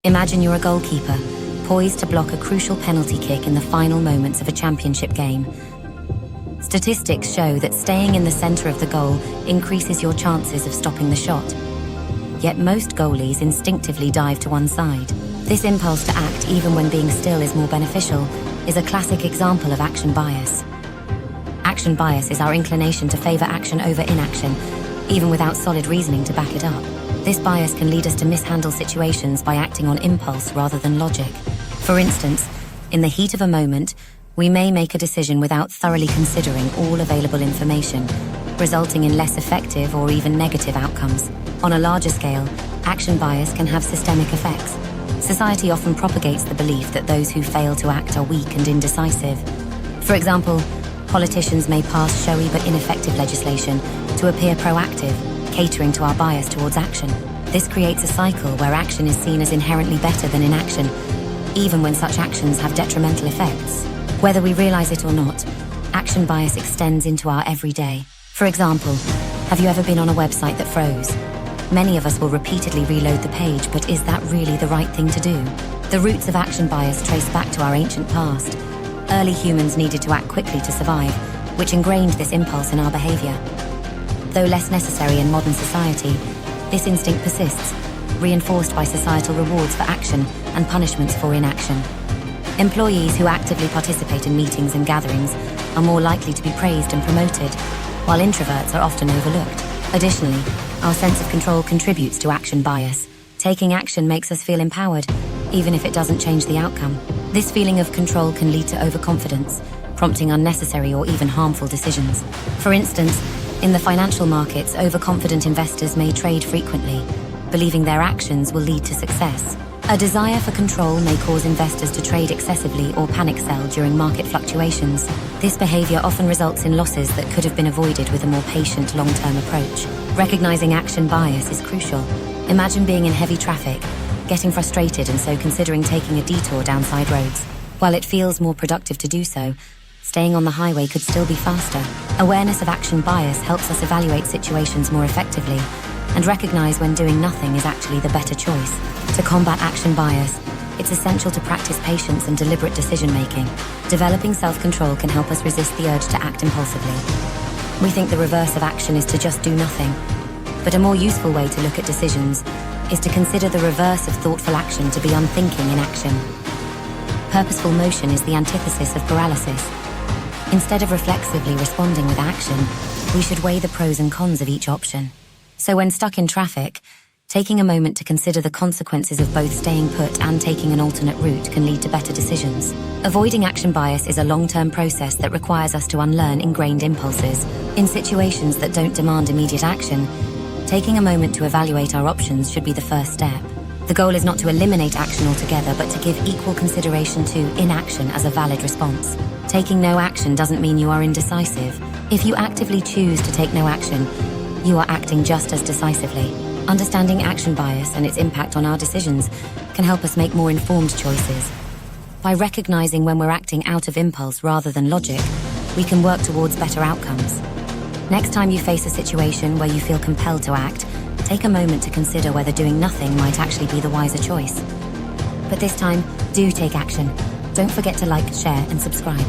Imagine you're a goalkeeper, poised to block a crucial penalty kick in the final moments of a championship game. Statistics show that staying in the center of the goal increases your chances of stopping the shot. Yet most goalies instinctively dive to one side. This impulse to act even when being still is more beneficial is a classic example of action bias. Action bias is our inclination to favor action over inaction, even without solid reasoning to back it up. This bias can lead us to mishandle situations by acting on impulse rather than logic. For instance, in the heat of a moment, we may make a decision without thoroughly considering all available information, resulting in less effective or even negative outcomes. On a larger scale, action bias can have systemic effects. Society often propagates the belief that those who fail to act are weak and indecisive. For example, politicians may pass showy but ineffective legislation to appear proactive, catering to our bias towards action. This creates a cycle where action is seen as inherently better than inaction, even when such actions have detrimental effects. Whether we realize it or not, action bias extends into our everyday. For example, have you ever been on a website that froze? Many of us will repeatedly reload the page, but is that really the right thing to do? The roots of action bias trace back to our ancient past. Early humans needed to act quickly to survive, which ingrained this impulse in our behavior. Though less necessary in modern society, this instinct persists, reinforced by societal rewards for action and punishments for inaction. Employees who actively participate in meetings and gatherings are more likely to be praised and promoted, while introverts are often overlooked. Additionally, our sense of control contributes to action bias. Taking action makes us feel empowered, even if it doesn't change the outcome. This feeling of control can lead to overconfidence, prompting unnecessary or even harmful decisions. For instance, in the financial markets, overconfident investors may trade frequently, believing their actions will lead to success. A desire for control may cause investors to trade excessively or panic sell during market fluctuations. This behavior often results in losses that could have been avoided with a more patient, long-term approach. Recognizing action bias is crucial. Imagine being in heavy traffic, getting frustrated and so considering taking a detour down side roads. While it feels more productive to do so, staying on the highway could still be faster. Awareness of action bias helps us evaluate situations more effectively and recognize when doing nothing is actually the better choice. To combat action bias, it's essential to practice patience and deliberate decision-making. Developing self-control can help us resist the urge to act impulsively. We think the reverse of action is to just do nothing, but a more useful way to look at decisions is to consider the reverse of thoughtful action to be unthinking inaction. Purposeful motion is the antithesis of paralysis. Instead of reflexively responding with action, we should weigh the pros and cons of each option. So when stuck in traffic, taking a moment to consider the consequences of both staying put and taking an alternate route can lead to better decisions. Avoiding action bias is a long-term process that requires us to unlearn ingrained impulses. In situations that don't demand immediate action, taking a moment to evaluate our options should be the first step. The goal is not to eliminate action altogether, but to give equal consideration to inaction as a valid response. Taking no action doesn't mean you are indecisive. If you actively choose to take no action, you are acting just as decisively. Understanding action bias and its impact on our decisions can help us make more informed choices. By recognizing when we're acting out of impulse rather than logic, we can work towards better outcomes. Next time you face a situation where you feel compelled to act, take a moment to consider whether doing nothing might actually be the wiser choice. But this time, do take action. Don't forget to like, share, and subscribe.